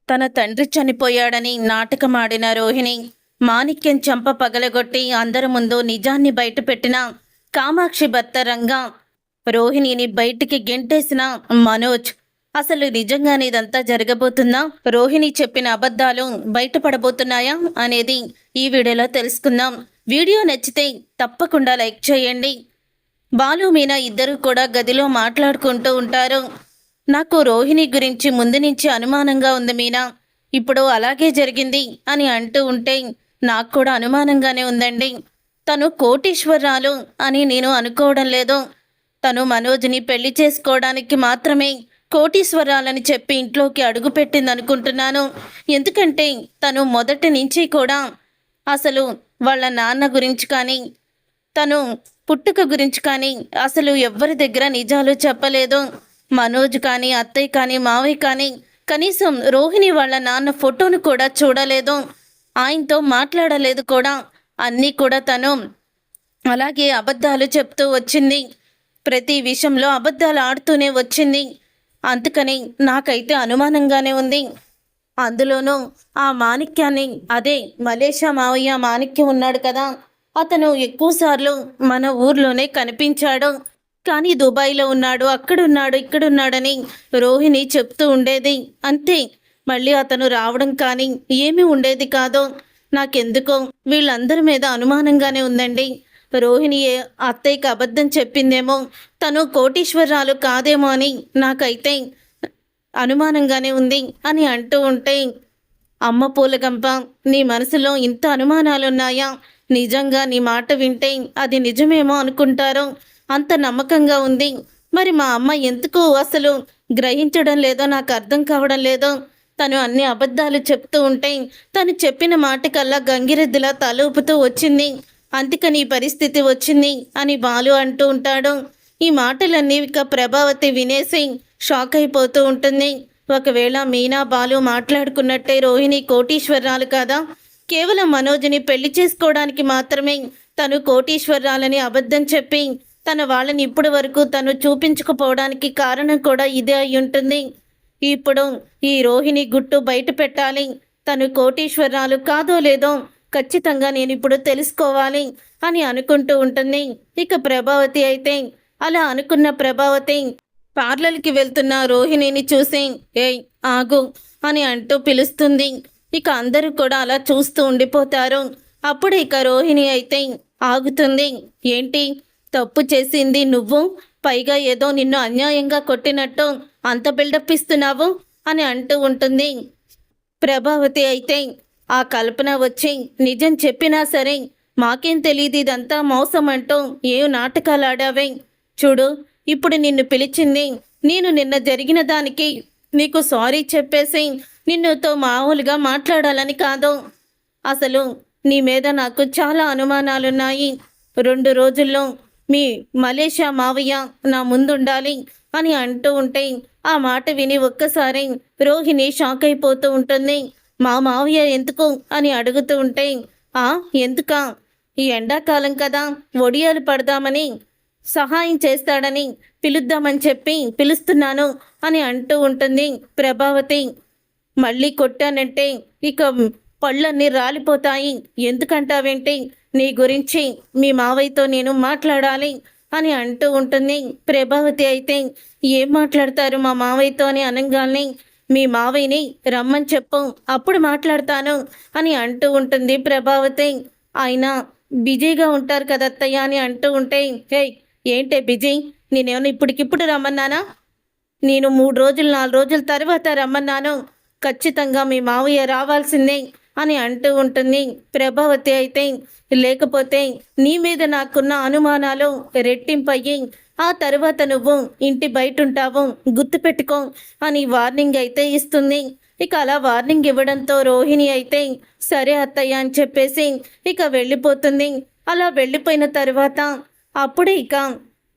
తన తండ్రి చనిపోయాడని నాటకమాడిన రోహిణి మాణిక్యం చంప పగలగొట్టి అందరి ముందు నిజాన్ని బయటపెట్టిన కామాక్షి భర్త రంగా రోహిణిని బయటికి గెంటేసిన మనోజ్. అసలు నిజంగానే ఇదంతా జరగబోతుందా? రోహిణి చెప్పిన అబద్ధాలు బయటపడబోతున్నాయా అనేది ఈ వీడియోలో తెలుసుకుందాం. వీడియో నచ్చితే తప్పకుండా లైక్ చేయండి. బాలు మీనా ఇద్దరు కూడా గదిలో మాట్లాడుకుంటూ ఉంటారు. నాకు రోహిణి గురించి ముందు నుంచి అనుమానంగా ఉంది మీనా, ఇప్పుడు అలాగే జరిగింది అని అంటూ ఉంటే నాకు కూడా అనుమానంగానే ఉందండి. తను కోటీశ్వరరాలు అని నేను అనుకోవడం లేదు. తను మనోజ్ని పెళ్లి చేసుకోవడానికి మాత్రమే కోటీశ్వరాలని చెప్పి ఇంట్లోకి అడుగుపెట్టింది అనుకుంటున్నాను. ఎందుకంటే తను మొదటి నుంచి కూడా అసలు వాళ్ళ నాన్న గురించి కానీ తను పుట్టుక గురించి కానీ అసలు ఎవ్వరి దగ్గర నిజాలు చెప్పలేదు. మనోజ్ కానీ అత్తయ్య కానీ మావయ్య కానీ కనీసం రోహిణి వాళ్ళ నాన్న ఫోటోను కూడా చూడలేదు, ఆయనతో మాట్లాడలేదు కూడా. అన్నీ కూడా తను అలాగే అబద్ధాలు చెప్తూ వచ్చింది. ప్రతి విషయంలో అబద్ధాలు ఆడుతూనే వచ్చింది. అందుకని నాకైతే అనుమానంగానే ఉంది. అందులోనూ ఆ మాణిక్యాన్ని, అదే మలేషియా మావయ్య మాణిక్యం ఉన్నాడు కదా, అతను ఎక్కువసార్లు మన ఊర్లోనే కనిపించాడు. కానీ దుబాయ్లో ఉన్నాడు, అక్కడున్నాడు, ఇక్కడున్నాడని రోహిణి చెప్తూ ఉండేది. అంతే, మళ్ళీ అతను రావడం కానీ ఏమీ ఉండేది కాదు. నాకెందుకో వీళ్ళందరి మీద అనుమానంగానే ఉందండి. రోహిణి అత్తయ్యకి అబద్ధం చెప్పిందేమో, తను కోటీశ్వరరాలు కాదేమో అని నాకైతే అనుమానంగానే ఉంది అని అంటూ ఉంటే, అమ్మ పూలగంప, నీ మనసులో ఇంత అనుమానాలున్నాయా? నిజంగా నీ మాట వింటే అది నిజమేమో అనుకుంటారు, అంత నమ్మకంగా ఉంది. మరి మా అమ్మ ఎందుకు అసలు గ్రహించడం లేదో నాకు అర్థం కావడం లేదో. తను అన్ని అబద్ధాలు చెప్తూ ఉంటే తను చెప్పిన మాటకల్లా గంగిరెద్దులా తలూపుతూ వచ్చింది. అందుకని పరిస్థితి వచ్చింది అని బాలు అంటూ ఉంటాడు. ఈ మాటలన్నీ ఇక ప్రభావతి వినేసి షాక్ అయిపోతూ ఉంటుంది. ఒకవేళ మీనా బాలు మాట్లాడుకున్నట్టే రోహిణి కోటీశ్వరరాలు కాదా? కేవలం మనోజ్ని పెళ్లి చేసుకోవడానికి మాత్రమే తను కోటీశ్వరరాలని అబద్ధం చెప్పి తన వాళ్ళని ఇప్పటి వరకు తను చూపించకపోవడానికి కారణం కూడా ఇదే అయి ఉంటుంది. ఇప్పుడు ఈ రోహిణి గుట్టు బయట పెట్టాలి. తను కోటీశ్వరరాలు కాదో లేదో ఖచ్చితంగా నేను ఇప్పుడు తెలుసుకోవాలి అని అనుకుంటూ ఉంటుంది. ఇక ప్రభావతి అయితే అలా అనుకున్న ప్రభావతి పార్లర్కి వెళ్తున్న రోహిణిని చూసి ఏయ్ ఆగు అని అంటూ పిలుస్తుంది. ఇక అందరూ కూడా అలా చూస్తూ ఉండిపోతారు. అప్పుడు ఇక రోహిణి అయితే ఆగుతుంది. ఏంటి, తప్పు చేసింది నువ్వు, పైగా ఏదో నిన్ను అన్యాయంగా కొట్టినట్టు అంత బిల్డప్ ఇస్తున్నావు అని అంటూ ఉంటుంది. ప్రభావతి అయితే ఆ కల్పన వచ్చి నిజం చెప్పినా సరే మాకేం తెలియదు ఇదంతా మోసం అంటూ ఏ నాటకాలు ఆడావే. చూడు, ఇప్పుడు నిన్ను పిలిచింది నేను నిన్న జరిగిన దానికి నీకు సారీ చెప్పేసి నిన్నుతో మామూలుగా మాట్లాడాలని కాదు. అసలు నీ మీద నాకు చాలా అనుమానాలున్నాయి. 2 రోజుల్లో మీ మలేషియా మావయ్య నా ముందుండాలి అని అంటూ ఉంటే ఆ మాట విని ఒక్కసారి రోహిణి షాక్ అయిపోతూ ఉంటుంది. మా మావయ్య ఎందుకు అని అడుగుతూ ఉంటే, ఎందుకా, ఈ ఎండాకాలం కదా, ఒడియాలు పడదామని సహాయం చేస్తాడని పిలుద్దామని చెప్పి పిలుస్తున్నాను అని అంటూ ఉంటుంది ప్రభావతి. మళ్ళీ కొట్టానంటే ఇక పళ్ళన్నీ రాలిపోతాయి, ఎందుకంటావేంటి, నీ గురించి మీ మావయ్యతో నేను మాట్లాడాలి అని అంటూ ఉంటుంది. ప్రభావతి అయితే ఏం మాట్లాడతారు మా మావయ్యతో అని అనగానే, మీ మావయ్యని రమ్మని చెప్పు, అప్పుడు మాట్లాడతాను అని అంటూ ఉంటుంది ప్రభావతి. ఆయన బిజీగా ఉంటారు కదా అత్తయ్య అని అంటూ ఉంటే, హే ఏంటే బిజీ, నేనేమన్నా ఇప్పటికిప్పుడు రమ్మన్నానా? నేను 3 రోజులు 4 రోజుల తర్వాత రమ్మన్నాను. ఖచ్చితంగా మీ మావయ్య రావాల్సిందే అని అంటూ ఉంటుంది ప్రభావతి అయితే. లేకపోతే నీ మీద నాకున్న అనుమానాలు రెట్టింపయ్యి ఆ తర్వాత నువ్వు ఇంటి బయట ఉంటావు, గుర్తుపెట్టుకో అని వార్నింగ్ అయితే ఇస్తుంది. ఇక అలా వార్నింగ్ ఇవ్వడంతో రోహిణి అయితే సరే అత్తయ్య అని చెప్పేసి ఇక వెళ్ళిపోతుంది. అలా వెళ్ళిపోయిన తర్వాత అప్పుడే ఇక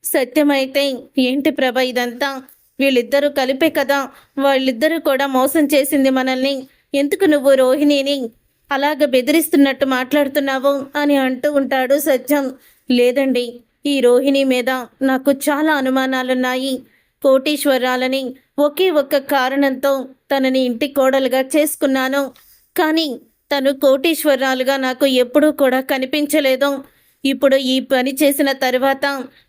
సత్యమైతే, ఏంటి ప్రభ ఇదంతా, వీళ్ళిద్దరూ కలిపే కదా, వాళ్ళిద్దరూ కూడా మోసం చేసింది మనల్ని, ఎందుకు నువ్వు రోహిణిని అలాగ బెదిరిస్తున్నట్టు మాట్లాడుతున్నావు అని అంటూ ఉంటాడు సత్యం. లేదండి, ఈ రోహిణి మీద నాకు చాలా అనుమానాలున్నాయి. కోటీశ్వరాలని ఒకే ఒక్క కారణంతో తనని ఇంటి కోడలుగా చేసుకున్నాను. కానీ తను కోటీశ్వరాలుగా నాకు ఎప్పుడూ కూడా కనిపించలేదు. ఇప్పుడు ఈ పని చేసిన తర్వాత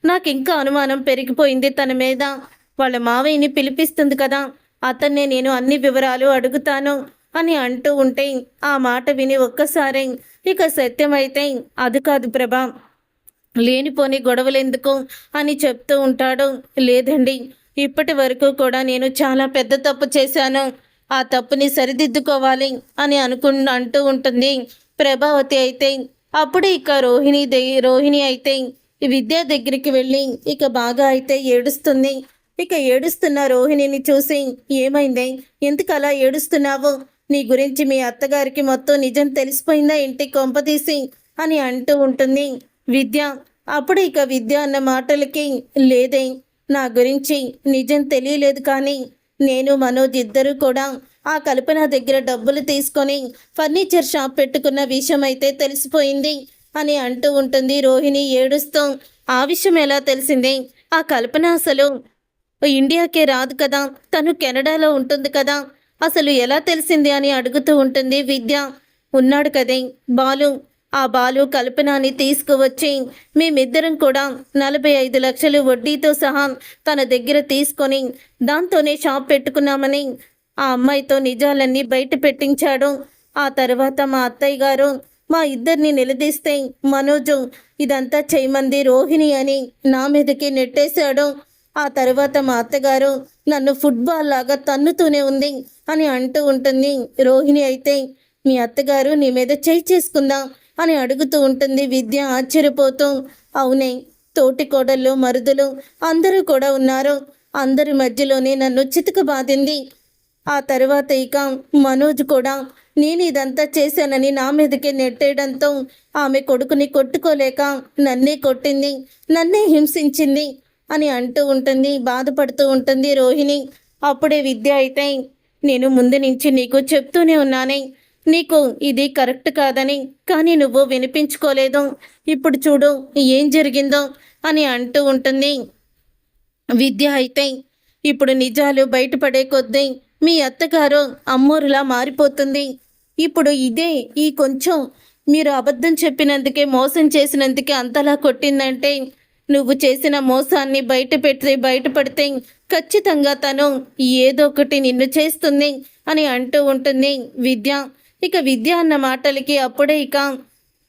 నాకింకా అనుమానం పెరిగిపోయింది తన మీద. వాళ్ళ మావయ్యని పిలిపిస్తుంది కదా, అతన్నే నేను అన్ని వివరాలు అడుగుతాను అని అంటూ ఉంటే ఆ మాట విని ఒక్కసారి ఇక సత్యమైతే అది కాదు ప్రభా, లేనిపోని గొడవలెందుకు అని చెప్తూ ఉంటాడు. లేదండి, ఇప్పటి వరకు కూడా నేను చాలా పెద్ద తప్పు చేశాను, ఆ తప్పుని సరిదిద్దుకోవాలి అని అంటూ ఉంటుంది ప్రభావతి. అయితే అప్పుడు ఇక రోహిణి అయితే విద్య దగ్గరికి వెళ్ళి ఇక బాగా అయితే ఏడుస్తుంది. ఇక ఏడుస్తున్న రోహిణిని చూసి, ఏమైంది, ఎందుకు అలా ఏడుస్తున్నావు, నీ గురించి మీ అత్తగారికి మొత్తం నిజం తెలిసిపోయిందా ఏంటి కొంపతీసి అని అంటూ ఉంటుంది విద్య. అప్పుడు ఇక విద్య అన్న మాటలకి, లేదే, నా గురించి నిజం తెలియలేదు, కానీ నేను మనోజ్ ఇద్దరు కూడా ఆ కల్పన దగ్గర డబ్బులు తీసుకొని ఫర్నిచర్ షాప్ పెట్టుకున్న విషయం అయితే తెలిసిపోయింది అని అంటూ ఉంటుంది రోహిణి ఏడుస్తూ. ఆ విషయం ఎలా తెలిసింది, ఆ కల్పన అసలు ఇండియాకే రాదు కదా, తను కెనడాలో ఉంటుంది కదా, అసలు ఎలా తెలిసింది అని అడుగుతూ ఉంటుంది విద్య. ఉన్నాడు కదే బాలు, ఆ బాలు కల్పనని తీసుకువచ్చి మేమిద్దరం కూడా 45 లక్షలు వడ్డీతో సహా తన దగ్గర తీసుకొని దాంతోనే షాప్ పెట్టుకున్నామని ఆ అమ్మాయితో నిజాలన్నీ బయట పెట్టించాడు. ఆ తర్వాత మా అత్తయ్య గారు మా ఇద్దరిని నిలదీస్తే మనోజు ఇదంతా చేయమంది రోహిణి అని నా మీదకి నెట్టేశాడు. ఆ తర్వాత మా అత్తగారు నన్ను ఫుట్బాల్ లాగా తన్నుతూనే ఉంది అని అంటూ ఉంటుంది రోహిణి. అయితే మీ అత్తగారు నీ మీద చేయి చేసుకుందా అని అడుగుతూ ఉంటుంది విద్య ఆశ్చర్యపోతూ. అవునే, తోటి కోడళ్ళు మరుదులు అందరూ కూడా ఉన్నారు, అందరి మధ్యలోనే నన్ను చితకబాదింది. ఆ తర్వాత ఇక మనోజ్ కూడా నేను ఇదంతా చేశానని నా మీదకే నెట్టేయడంతో ఆమె కొడుకుని కొట్టుకోలేక నన్నే కొట్టింది, నన్నే హింసించింది అని అంటూ ఉంటుంది, బాధపడుతూ ఉంటుంది రోహిణి. అప్పుడే విద్య అయితే, నేను ముందు నుంచి నీకు చెప్తూనే ఉన్నానే నీకు ఇది కరెక్ట్ కాదని, కానీ నువ్వు వినిపించుకోలేదు, ఇప్పుడు చూడు ఏం జరిగిందో అని అంటూ ఉంటుంది విద్య. అయితే ఇప్పుడు నిజాలు బయటపడే కొద్దీ మీ అత్తగారు అమ్మోరులా మారిపోతుంది. ఇప్పుడు ఈ కొంచెం మీరు అబద్ధం చెప్పినందుకే, మోసం చేసినందుకే అంతలా కొట్టిందంటే, నువ్వు చేసిన మోసాన్ని బయటపడితే ఖచ్చితంగా తను ఏదో ఒకటి నిన్ను చేస్తుంది అని అంటూ ఉంటుంది విద్య. ఇక విద్య అన్న మాటలకి అప్పుడే ఇక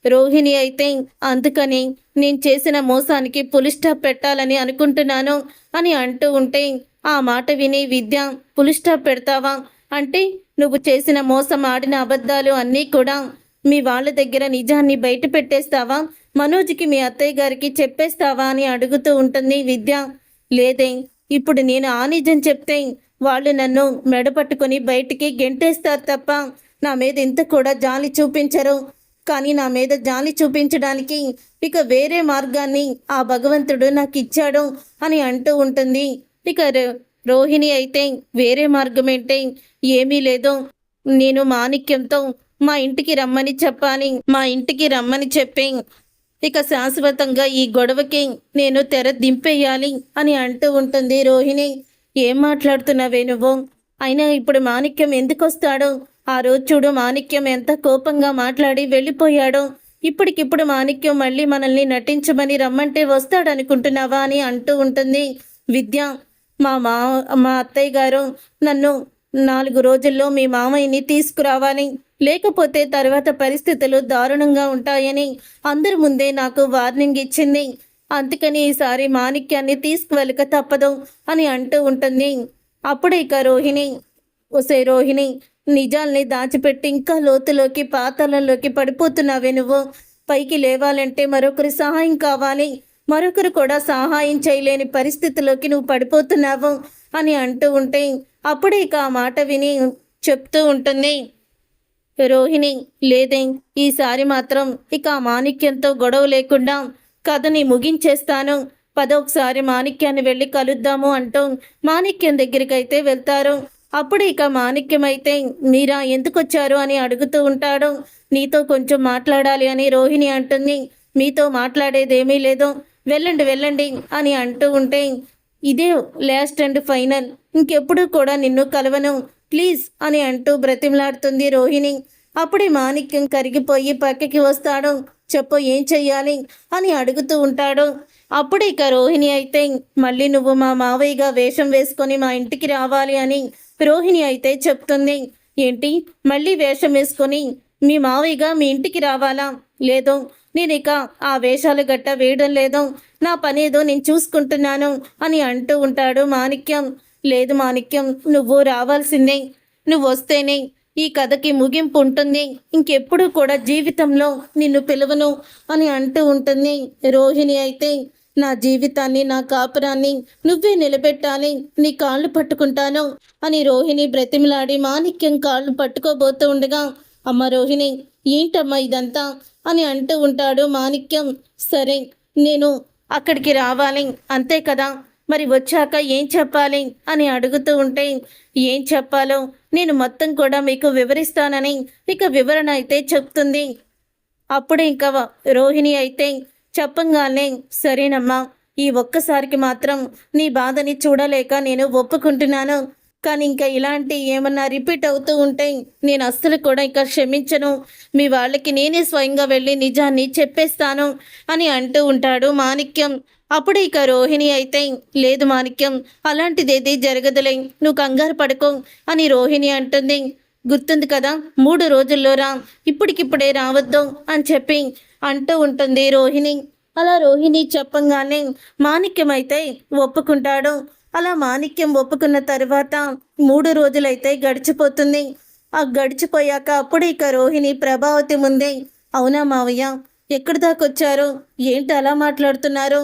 రోహిణి అయితే, అందుకని నేను చేసిన మోసానికి పులి స్టాప్ పెట్టాలని అనుకుంటున్నాను అని అంటూ ఉంటే, ఆ మాట విని విద్య, పులి స్టాప్ పెడతావా అంటే నువ్వు చేసిన మోసం, ఆడిన అబద్ధాలు అన్నీ కూడా మీ వాళ్ళ దగ్గర నిజాన్ని బయట పెట్టేస్తావా, మనోజ్కి మీ అత్తయ్య గారికి చెప్పేస్తావా అని అడుగుతూ ఉంటుంది విద్య. లేదే, ఇప్పుడు నేను ఆ నిజం చెప్తే వాళ్ళు నన్ను మెడపట్టుకొని బయటికి గెంటేస్తారు తప్ప నా మీద ఇంత కూడా జాలి చూపించరు. కానీ నా మీద జాలి చూపించడానికి ఇక వేరే మార్గాన్ని ఆ భగవంతుడు నాకు ఇచ్చాడు అని అంటూ ఉంటుంది. ఇక రోహిణి అయితే, వేరే మార్గం ఏంటి, ఏమీ లేదు, నేను మాణిక్యంతో మా ఇంటికి రమ్మని చెప్పాలి, మా ఇంటికి రమ్మని చెప్పి ఇక శాశ్వతంగా ఈ గొడవకి నేను తెర దింపేయాలి అని అంటూ ఉంటుంది రోహిణి. ఏం మాట్లాడుతున్నావే నువ్వు, అయినా ఇప్పుడు మాణిక్యం ఎందుకు వస్తాడు, ఆ రోజు చూడు మాణిక్యం ఎంత కోపంగా మాట్లాడి వెళ్ళిపోయాడు, ఇప్పటికిప్పుడు మాణిక్యం మళ్ళీ మనల్ని నటించమని రమ్మంటే వస్తాడనుకుంటున్నావా అని అంటూ ఉంటుంది విద్య. మా అత్తయ్య గారు నన్ను 4 రోజుల్లో మీ మామయ్యని తీసుకురావాలి, లేకపోతే తర్వాత పరిస్థితులు దారుణంగా ఉంటాయని అందరి ముందే నాకు వార్నింగ్ ఇచ్చింది, అందుకని ఈసారి మాణిక్యాన్ని తీసుకువెళ్ళక తప్పదు అని అంటూ ఉంటుంది. అప్పుడు ఇక రోహిణి, ఒసే రోహిణి, నిజాల్ని దాచిపెట్టి ఇంకా లోతులోకి పాతాళంలోకి పడిపోతున్నావే నువ్వు, పైకి లేవాలంటే మరొకరి సహాయం కావాలి, మరొకరు కూడా సహాయం చేయలేని పరిస్థితిలోకి నువ్వు పడిపోతున్నావు అని అంటూ ఉంటే, అప్పుడే ఇక ఆ మాట విని చెప్తూ ఉంటుంది రోహిణి. లేదే, ఈసారి మాత్రం ఇక మాణిక్యంతో గొడవ లేకుండా కథని ముగించేస్తాను, ఒకసారి మాణిక్యాన్ని వెళ్ళి కలుద్దాము అంటూ మాణిక్యం దగ్గరికి అయితే వెళ్తారు. అప్పుడు ఇక మాణిక్యం అయితే, మీరా ఎందుకు వచ్చారు అని అడుగుతూ ఉంటాడు. నీతో కొంచెం మాట్లాడాలి అని రోహిణి అంటుంది. మీతో మాట్లాడేదేమీ లేదు, వెళ్ళండి వెళ్ళండి అని అంటూ ఉంటే, ఇదే లాస్ట్ అండ్ ఫైనల్, ఇంకెప్పుడు కూడా నిన్ను కలవను, ప్లీజ్ అని అంటూ బ్రతిమలాడుతుంది రోహిణి. అప్పుడే మాణిక్యం కరిగిపోయి పక్కకి వస్తాడు. చెప్పు ఏం చెయ్యాలి అని అడుగుతూ ఉంటాడు. అప్పుడు ఇక రోహిణి అయితే మళ్ళీ నువ్వు మా మావయ్యగా వేషం వేసుకొని మా ఇంటికి రావాలి అని రోహిణి అయితే చెప్తుంది. ఏంటి మళ్ళీ వేషం వేసుకొని మీ మావయ్యగా మీ ఇంటికి రావాలా? లేదు, నేను ఇక ఆ వేషాలు గట్ట వేయడం లేదు, నా పనేదో నేను చూసుకుంటున్నాను అని అంటూ ఉంటాడు మాణిక్యం. లేదు మాణిక్యం, నువ్వు రావాల్సిందే, నువ్వు వస్తేనే ఈ కథకి ముగింపు ఉంటుంది, ఇంకెప్పుడు కూడా జీవితంలో నిన్ను పిలవను అని అంటూ ఉంటుంది. రోహిణి అయితే నా జీవితాన్ని నా కాపురాన్ని నువ్వే నిలబెట్టాలి, నీ కాళ్ళు పట్టుకుంటాను అని రోహిణి బ్రతిమలాడి మాణిక్యం కాళ్ళు పట్టుకోబోతూ ఉండగా అమ్మ రోహిణి ఏంటమ్మా ఇదంతా అని అంటూ ఉంటాడు మాణిక్యం. సరే నేను అక్కడికి రావాలి అంతే కదా, మరి వచ్చాక ఏం చెప్పాలి అని అడుగుతూ ఉంటే ఏం చెప్పాలో నేను మొత్తం కూడా మీకు వివరిస్తానని ఇక వివరణ అయితే చెప్తుంది. అప్పుడు ఇంకా రోహిణి అయితే చెప్పంగానే సరేనమ్మా, ఈ ఒక్కసారికి మాత్రం నీ బాధని చూడలేక నేను ఒప్పుకుంటున్నాను, కానీ ఇంకా ఇలాంటి ఏమన్నా రిపీట్ అవుతూ ఉంటే నేను అస్సలు కూడా ఇంకా క్షమించను, మీ వాళ్ళకి నేనే స్వయంగా వెళ్ళి నిజాన్ని చెప్పేస్తాను అని అంటూ ఉంటాడు మాణిక్యం. అప్పుడు ఇక రోహిణి అయితే లేదు మాణిక్యం, అలాంటిదేది జరగదులే, నువ్వు కంగారు పడుకో అని రోహిణి అంటుంది. గుర్తుంది కదా 3 రోజుల్లో రా, ఇప్పటికిప్పుడే రావద్దు అని చెప్పి అంటూ ఉంటుంది రోహిణి. అలా రోహిణి చెప్పంగానే మాణిక్యం అయితే ఒప్పుకుంటాడు. అలా మాణిక్యం ఒప్పుకున్న తర్వాత 3 రోజులైతే గడిచిపోతుంది. ఆ గడిచిపోయాక అప్పుడు ఇక రోహిణి ప్రభావతి ముందే అవునా మావయ్య, ఎక్కడి దాకొచ్చారు, ఏంటి అలా మాట్లాడుతున్నారు,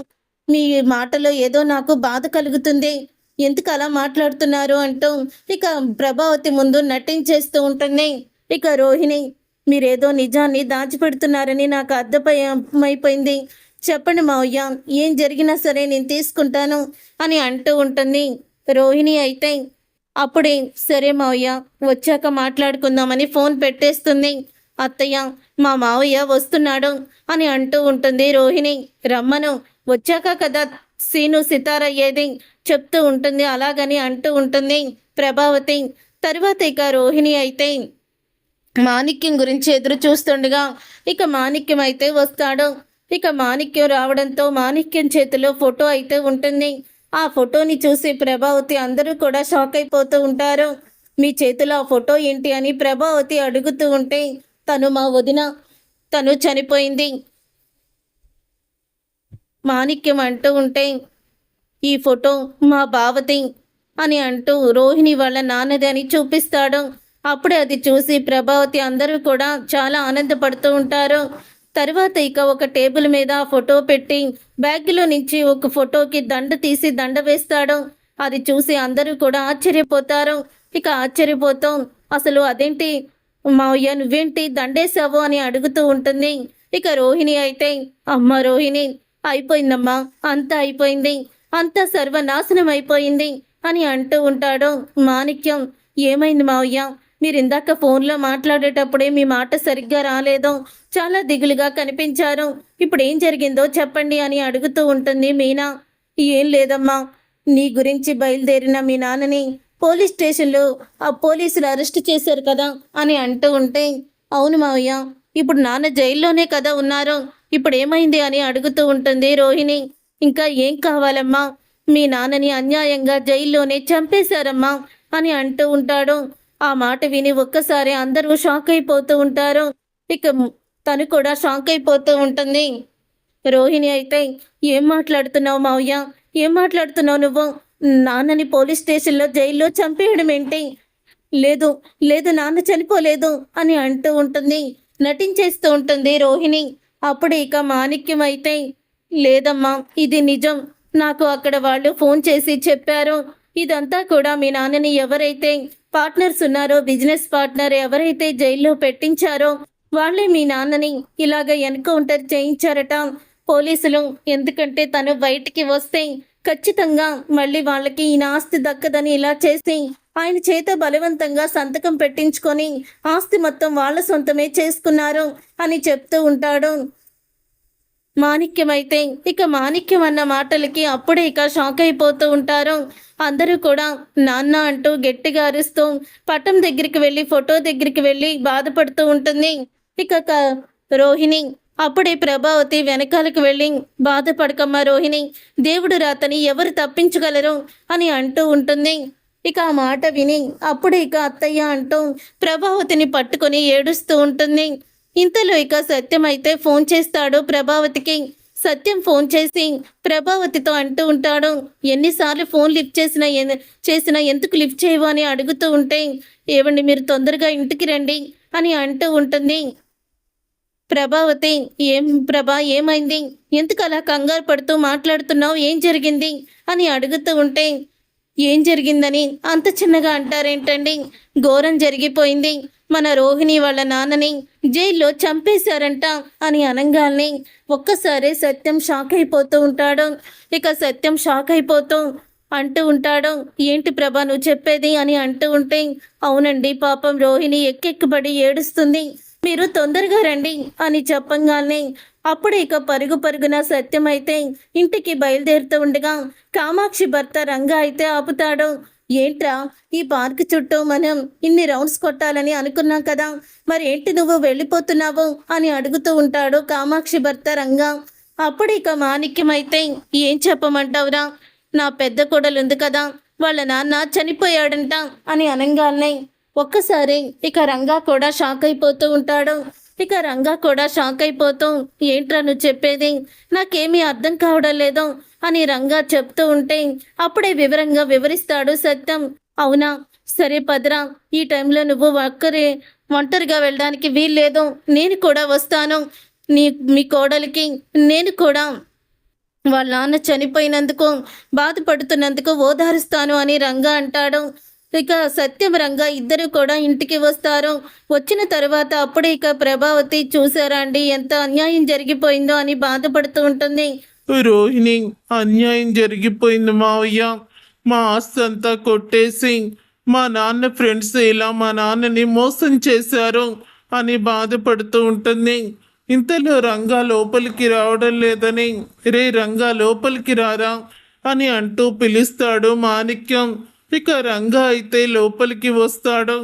మీ మాటలో ఏదో నాకు బాధ కలుగుతుంది, ఎందుకు అలా మాట్లాడుతున్నారు అంటూ ఇక ప్రభావతి ముందు నటించేస్తూ ఉంటుంది. ఇక రోహిణి మీరేదో నిజాన్ని దాచిపెడుతున్నారని నాకు అర్థమైపోయింది, చెప్పండి మావయ్య, ఏం జరిగినా సరే నేను తీసుకుంటాను అని అంటూ ఉంటుంది. రోహిణి అయితే అప్పుడే సరే మావయ్య వచ్చాక మాట్లాడుకుందామని ఫోన్ పెట్టేస్తుంది. అత్తయ్య మా మావయ్య వస్తున్నాడు అని అంటూ ఉంటుంది రోహిణి. రమ్మను, వచ్చాక కదా సీను సితార అయ్యేది చెప్తూ ఉంటుంది. అలాగని అంటూ ఉంటుంది ప్రభావతి. తర్వాత ఇక రోహిణి అయితే మాణిక్యం గురించి ఎదురు చూస్తుండగా ఇక మాణిక్యం అయితే వస్తాడు. ఇక మాణిక్యం రావడంతో మాణిక్యం చేతిలో ఫోటో అయితే ఉంటుంది. ఆ ఫోటోని చూసి ప్రభావతి అందరూ కూడా షాక్ అయిపోతూ ఉంటారు. మీ చేతిలో ఆ ఫోటో ఏంటి అని ప్రభావతి అడుగుతూ ఉంటే తను మా వదిన, తను చనిపోయింది మాణిక్యం అంటూ ఉంటే ఈ ఫోటో మా బావతి అని అంటూ రోహిణి వాళ్ళ నాన్నది అని చూపిస్తాడు. అప్పుడే అది చూసి ప్రభావతి అందరూ కూడా చాలా ఆనందపడుతూ ఉంటారు. తర్వాత ఇక ఒక టేబుల్ మీద ఫోటో పెట్టి బ్యాగ్లో నుంచి ఒక ఫోటోకి దండ తీసి దండ వేస్తాడు. అది చూసి అందరూ కూడా ఆశ్చర్యపోతారు. ఇక ఆశ్చర్యపోతాం, అసలు అదేంటి మావయ్య నువ్వేంటి దండేశావు అని అడుగుతూ ఉంటుంది. ఇక రోహిణి అయితే అమ్మ రోహిణి అయిపోయిందమ్మా, అంతా అయిపోయింది, అంతా సర్వనాశనం అయిపోయింది అని అంటూ ఉంటాడు మాణిక్యం. ఏమైంది మావయ్య, మీరు ఇందాక ఫోన్లో మాట్లాడేటప్పుడే మీ మాట సరిగ్గా రాలేదు, చాలా దిగులుగా కనిపించారు, ఇప్పుడు ఏం జరిగిందో చెప్పండి అని అడుగుతూ ఉంటుంది మీనా. ఏం లేదమ్మా, నీ గురించి బయలుదేరిన మీ నాన్నని పోలీస్ స్టేషన్లో ఆ పోలీసులు అరెస్ట్ చేశారు కదా అని అంటూ ఉంటే అవును మావయ్య, ఇప్పుడు నాన్న జైల్లోనే కదా ఉన్నారు, ఇప్పుడు ఏమైంది అని అడుగుతూ ఉంటుంది రోహిణి. ఇంకా ఏం కావాలమ్మా, మీ నాన్నని అన్యాయంగా జైల్లోనే చంపేశారమ్మా అని అంటూ ఉంటాడు. ఆ మాట విని ఒక్కసారి అందరూ షాక్ అయిపోతూ ఉంటారు. ఇక తను కూడా షాక్ అయిపోతూ ఉంటుంది. రోహిణి అయితే ఏం మాట్లాడుతున్నావు మావయ్య, ఏం మాట్లాడుతున్నావు నువ్వు, నాన్నని పోలీస్ స్టేషన్లో జైల్లో చంపేయడం ఏంటి, లేదు లేదు నాన్న చనిపోలేదు అని అంటూ ఉంటుంది. నటించేస్తూ ఉంటుంది రోహిణి. అప్పుడు ఇక మాణిక్యం అయితే లేదమ్మా ఇది నిజం, నాకు అక్కడ వాళ్ళు ఫోన్ చేసి చెప్పారు, ఇదంతా కూడా మీ నాన్నని ఎవరైతే పార్ట్నర్స్ ఉన్నారో, బిజినెస్ పార్ట్నర్ ఎవరైతే జైల్లో పెట్టించారో వాళ్ళే మీ నాన్నని ఇలాగ ఎన్కౌంటర్ చేయించారట పోలీసులు. ఎందుకంటే తను బయటికి వస్తే ఖచ్చితంగా మళ్ళీ వాళ్ళకి ఈ ఆస్తి దక్కదని ఇలా చేసి ఆయన చేత బలవంతంగా సంతకం పెట్టించుకొని ఆస్తి మొత్తం వాళ్ళ సొంతమే చేసుకున్నారు అని చెప్తూ ఉంటాడు. మాణిక్యమైతే ఇక మాణిక్యం అన్న మాటలకి అప్పుడే ఇక షాక్ అయిపోతూ ఉంటారు. అందరూ కూడా నాన్న అంటూ గట్టిగా అరుస్తూ పటం దగ్గరికి వెళ్ళి ఫోటో దగ్గరికి వెళ్ళి బాధపడుతూ ఉంటుంది. ఇక రోహిణి అప్పుడే ప్రభావతి వెనకాలకు వెళ్ళి బాధపడకమ్మా రోహిణి, దేవుడు రాతని ఎవరు తప్పించగలరు అని అంటూ ఉంటుంది. ఇక ఆ మాట విని అప్పుడే ఇక అత్తయ్య అంటూ ప్రభావతిని పట్టుకొని ఏడుస్తూ ఉంటుంది. ఇంతలో ఇక సత్యం అయితే ఫోన్ చేస్తాడు ప్రభావతికి. సత్యం ఫోన్ చేసి ప్రభావతితో అంటూ ఉంటాడు, ఎన్నిసార్లు ఫోన్ లిఫ్ట్ చేసినా ఎందుకు లిఫ్ట్ చేయవు అని అడుగుతూ ఉంటే, ఏవండి మీరు తొందరగా ఇంటికి రండి అని అంటూ ఉంటుంది. ప్రభావతి, ఏం ప్రభా ఏమైంది, ఎందుకు అలా కంగారు పడుతూ మాట్లాడుతున్నావు, ఏం జరిగింది అని అడుగుతూ ఉంటే, ఏం జరిగిందని అంత చిన్నగా అంటారేంటండి, ఘోరం జరిగిపోయింది, మన రోహిణి వాళ్ళ నాన్నని జైల్లో చంపేశారంట అని అనంగాల్ని ఒక్కసారి సత్యం షాక్ అయిపోతూ ఉంటాడు. ఇక సత్యం షాక్ అయిపోతూ అంటూ ఉంటాడు, ఏంటి ప్రభా నువ్వు చెప్పేది అని అంటూ ఉంటే, అవునండి పాపం రోహిణి ఎక్కెక్కుబడి ఏడుస్తుంది, మీరు తొందరగా రండి అని చెప్పంగానే అప్పుడు ఇక పరుగు పరుగున సత్యం అయితే ఇంటికి బయలుదేరుతూ ఉండగా కామాక్షి భర్త రంగా అయితే ఆపుతాడు. ఏంట్రా, ఈ పార్క్ చుట్టూ మనం ఇన్ని రౌండ్స్ కొట్టాలని అనుకున్నాం కదా, మరి ఏంటి నువ్వు వెళ్ళిపోతున్నావు అని అడుగుతూ ఉంటాడు కామాక్షి భర్త రంగా. అప్పుడు ఇక మాణిక్యం అయితే, ఏం చెప్పమంటావురా, నా పెద్ద కోడలు ఉంది కదా, వాళ్ళ నాన్న చనిపోయాడంట అని అనంగానే ఒక్కసారి ఇక రంగా కూడా షాక్ అయిపోతూ ఉంటాడు. ఇక రంగా కూడా షాక్ అయిపోతూ, ఏంట్రా నువ్వు చెప్పేది, నాకేమీ అర్థం కావడం లేదు అని రంగా చెప్తూ ఉంటే అప్పుడే వివరంగా వివరిస్తాడు సత్యం. అవునా, సరే పదరా, ఈ టైంలో నువ్వు ఒంటరిగా వెళ్ళడానికి వీల్లేదు, నేను కూడా వస్తాను, మీ కోడలికి నేను కూడా వాళ్ళ నాన్న చనిపోయినందుకు బాధపడుతున్నందుకు ఓదారుస్తాను అని రంగా అంటాడు. ఇక సత్యం రంగా ఇద్దరు కూడా ఇంటికి వస్తారు. వచ్చిన తర్వాత అప్పుడే ఇక ప్రభావతి, చూసారా అండి ఎంత అన్యాయం జరిగిపోయిందో అని బాధపడుతూ ఉంటుంది. రోహిణి, అన్యాయం జరిగిపోయింది మావయ్య, మా ఆస్తి అంతా కొట్టేసి మా నాన్న ఫ్రెండ్స్ ఇలా మా నాన్నని మోసం చేశారు అని బాధపడుతూ ఉంటుంది. ఇంతలో రంగా లోపలికి రావడం లేదని, రే రంగా లోపలికి రారా అని అంటూ పిలుస్తాడు మాణిక్యం. ఇక రంగా అయితే లోపలికి వస్తాడు.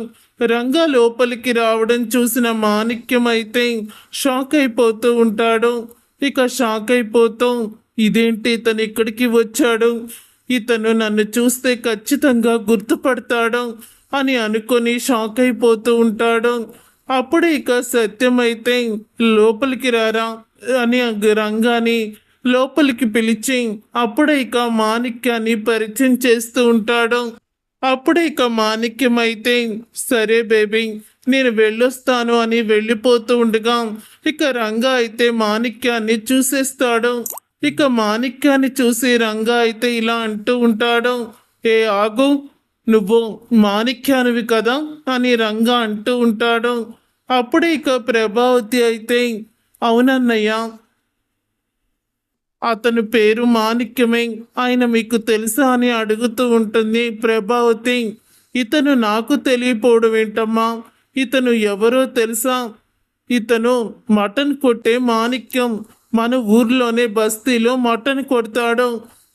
రంగా లోపలికి రావడం చూసిన మాణిక్యం అయితే షాక్ అయిపోతూ ఉంటాడు. ఇక షాక్ అయిపోతూ, ఇదేంటి ఇతను ఇక్కడికి వచ్చాడు, ఇతను నన్ను చూస్తే ఖచ్చితంగా గుర్తుపడతాడు అని అనుకొని షాక్ అయిపోతూ ఉంటాడు. అప్పుడు ఇక సత్యం అయితే, లోపలికి రారా అని రంగాని లోపలికి పిలిచి అప్పుడే ఇక మాణిక్యాన్ని పరిచయం చేస్తూ ఉంటాడు. అప్పుడే ఇక మాణిక్యం అయితే, సరే బేబీ నేను వెళ్ళొస్తాను అని వెళ్ళిపోతూ ఉండగా ఇక రంగా అయితే మాణిక్యాన్ని చూసేస్తాడు. ఇక మాణిక్యాన్ని చూసి రంగా అయితే ఇలా అంటూ ఉంటాడు, ఏ ఆగు, నువ్వు మాణిక్యానివి కదా అని రంగా అంటూ ఉంటాడు. అప్పుడే ఇక ప్రభావతి అయితే, అవునన్నయ్య, అతని పేరు మాణిక్యమే, ఆయన మీకు తెలుసా అని అడుగుతూ ఉంటుంది ప్రభావతి. ఇతను నాకు తెలియపోవడం ఏంటమ్మా, ఇతను ఎవరో తెలుసా, ఇతను మటన్ కొట్టే మాణిక్యం, మన ఊర్లోనే బస్తీలో మటన్ కొడతాడు,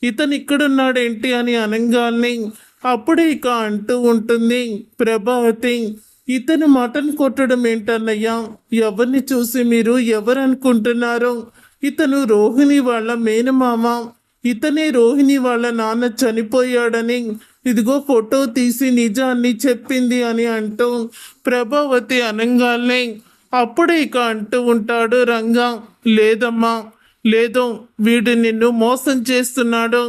ఇతను ఇక్కడున్నాడేంటి అని అనంగాల్ని అప్పుడే ఇక అంటూ ఉంటుంది ప్రభావతి, ఇతను మటన్ కొట్టడం ఏంటన్నయ్యా, ఎవరిని చూసి మీరు ఎవరనుకుంటున్నారు, ఇతను రోహిణి వాళ్ళ మేనమామ, ఇతనే రోహిణి వాళ్ళ నాన్న చనిపోయాడని ఇదిగో ఫోటో తీసి నిజాన్ని చెప్పింది అని అంటూ ప్రభావతి అనంగాల్ని అప్పుడే ఇక అంటూ ఉంటాడు రంగా, లేదమ్మా లేదు, వీడు నిన్ను మోసం చేస్తున్నాడు,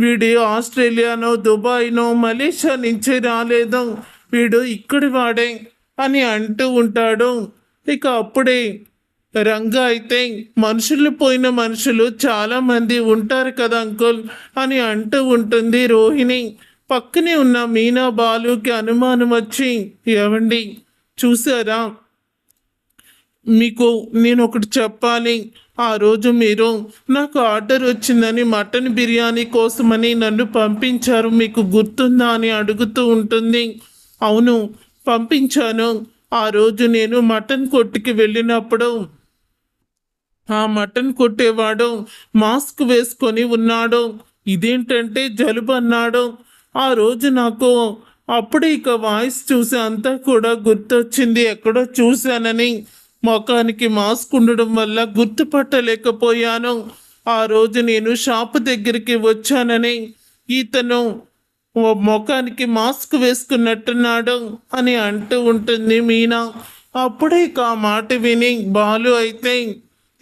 వీడు ఆస్ట్రేలియానో దుబాయ్నో మలేషియా నుంచి రాలేదు, వీడు ఇక్కడి వాడే అని అంటూ ఉంటాడు. ఇక అప్పుడే రంగా అయితే, మనుషులు పోయిన మనుషులు చాలా మంది ఉంటారు కదా అంకుల్ అని అంటూ ఉంటుంది రోహిణి. పక్కనే ఉన్న మీనా బాలుకి అనుమానం వచ్చి, ఏవండి చూసారా, మీకు నేను ఒకటి చెప్పాలి, ఆ రోజు మీరు నాకు ఆర్డర్ వచ్చిందని మటన్ బిర్యానీ కోసమని నన్ను పంపించారు, మీకు గుర్తుందా అని అడుగుతూ ఉంటుంది. అవును పంపించాను, ఆ రోజు నేను మటన్ కొట్టుకి వెళ్ళినప్పుడు ఆ మటన్ కొట్టేవాడు మాస్క్ వేసుకొని ఉన్నాడు. ఇదేంటంటే జలుబు అన్నాడు. ఆ రోజు నాకు అప్పుడే ఇక వాయిస్ చూసి అంతా కూడా గుర్తొచ్చింది, ఎక్కడో చూశానని. ముఖానికి మాస్క్ ఉండడం వల్ల గుర్తుపట్టలేకపోయాను. ఆ రోజు నేను షాపు దగ్గరికి వచ్చానని ఇతను ఓ ముఖానికి మాస్క్ వేసుకున్నట్టున్నాడు అని అంటూ ఉంటుంది మీనా. అప్పుడే ఇక ఆ మాట విని బాలు అయితే,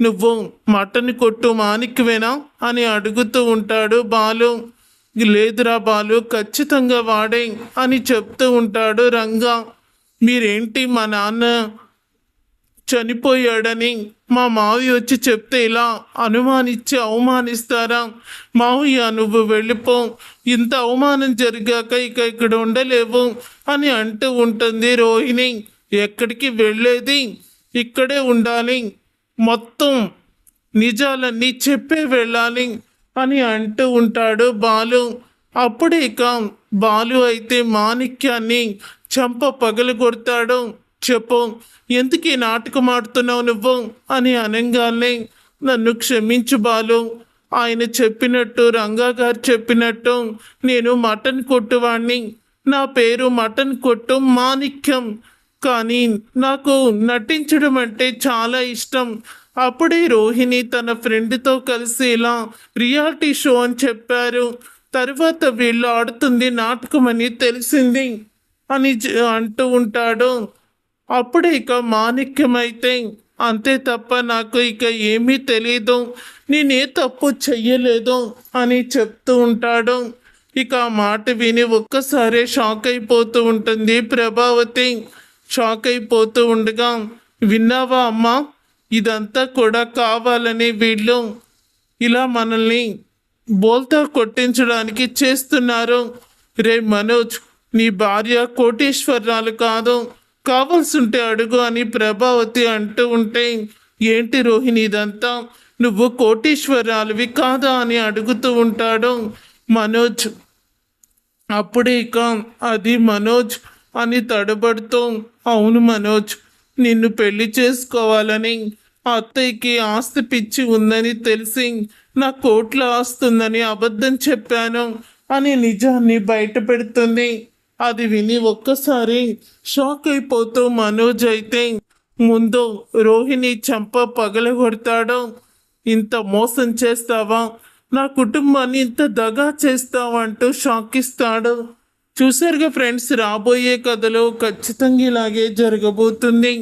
నువ్వు మటన్ కొట్టు మాణిక్యవేనా అని అడుగుతూ ఉంటాడు బాలు. లేదురా బాలు, ఖచ్చితంగా వాడే అని చెప్తూ ఉంటాడు రంగా. మీరేంటి మా నాన్న చనిపోయాడని మా మావయ్య వచ్చి చెప్తే ఇలా అనుమానించి అవమానిస్తారా? మావయ్య నువ్వు వెళ్ళిపో, ఇంత అవమానం జరిగాక ఇక ఇక్కడ ఉండలేవు అని అంటూ ఉంటుంది రోహిణి. ఎక్కడికి వెళ్ళేది, ఇక్కడే ఉండాలి, మొత్తం నిజాలన్నీ చెప్పే వెళ్ళాలి అని అంటూ ఉంటాడు బాలు. అప్పుడు ఇక బాలు అయితే మాణిక్యాన్ని చంప పగలు కొడతాడు. చెప్పు, ఎందుకు ఈ నాటకం ఆడుతున్నావు నువ్వు అని అనగానే, నన్ను క్షమించు బాలు, ఆయన చెప్పినట్టు, రంగా గారు చెప్పినట్టు నేను మటన్ కొట్టువాణ్ణి. నా పేరు మటన్ కొట్టు మాణిక్యం. కానీ నాకు నటించడం అంటే చాలా ఇష్టం. అప్పుడే రోహిణి తన ఫ్రెండ్తో కలిసి ఇలా రియాలిటీ షో అని చెప్పారు. తర్వాత వీళ్ళు ఆడుతుంది నాటకం అని తెలిసింది అని అంటూ ఉంటాడు. అప్పుడు ఇక మాణిక్యమైతే, అంతే తప్ప నాకు ఇక ఏమీ తెలీదు, నేనే తప్పు చెయ్యలేదు అని చెప్తూ ఉంటాడు. ఇక ఆ మాట విని ఒక్కసారే షాక్ అయిపోతూ ఉంటుంది ప్రభావతి. షాక్ అయిపోతూ ఉండగా, విన్నావా అమ్మా, ఇదంతా కూడా కావాలని వీళ్ళు ఇలా మనల్ని బోల్తా కొట్టించడానికి చేస్తున్నారు. రే మనోజ్, నీ భార్య కోటీశ్వరరాలు కాదు, కావాల్సుంటే అడుగు అని ప్రభావతి అంటూ ఉంటే, ఏంటి రోహిణి ఇదంతా, నువ్వు కోటీశ్వరాలువి కాదా అని అడుగుతూ ఉంటాడు మనోజ్. అప్పుడే ఇక అది మనోజ్ అని తడబడుతూ, అవును మనోజ్, నిన్ను పెళ్లి చేసుకోవాలని అత్తయ్యకి ఆస్తి పిచ్చి ఉందని తెలిసి నా కోట్ల ఆస్తుందని అబద్ధం చెప్పాను అని నిజాన్ని బయట పెడుతుంది. అది విని ఒక్కసారి షాక్ అయిపోతూ మనోజ్ అయితే ముందు రోహిణి చంప పగలగొడతాడు. ఇంత మోసం చేస్తావా, నా కుటుంబాన్ని ఇంత దగా చేస్తావా అంటూ షాక్ ఇస్తాడు. చూసారుగా ఫ్రెండ్స్, రాబోయే కథలో ఖచ్చితంగా ఇలాగే జరగబోతుంది.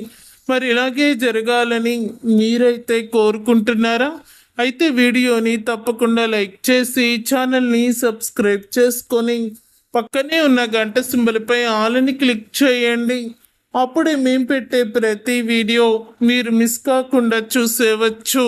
మరి ఇలాగే జరగాలని మీరైతే కోరుకుంటున్నారా? అయితే వీడియోని తప్పకుండా లైక్ చేసి ఛానల్ని సబ్స్క్రైబ్ చేసుకొని పక్కనే ఉన్న గంట సింబల్పై ఆల్ని క్లిక్ చేయండి. అప్పుడే మేము పెట్టే ప్రతి వీడియో మీరు మిస్ కాకుండా చూసేవచ్చు.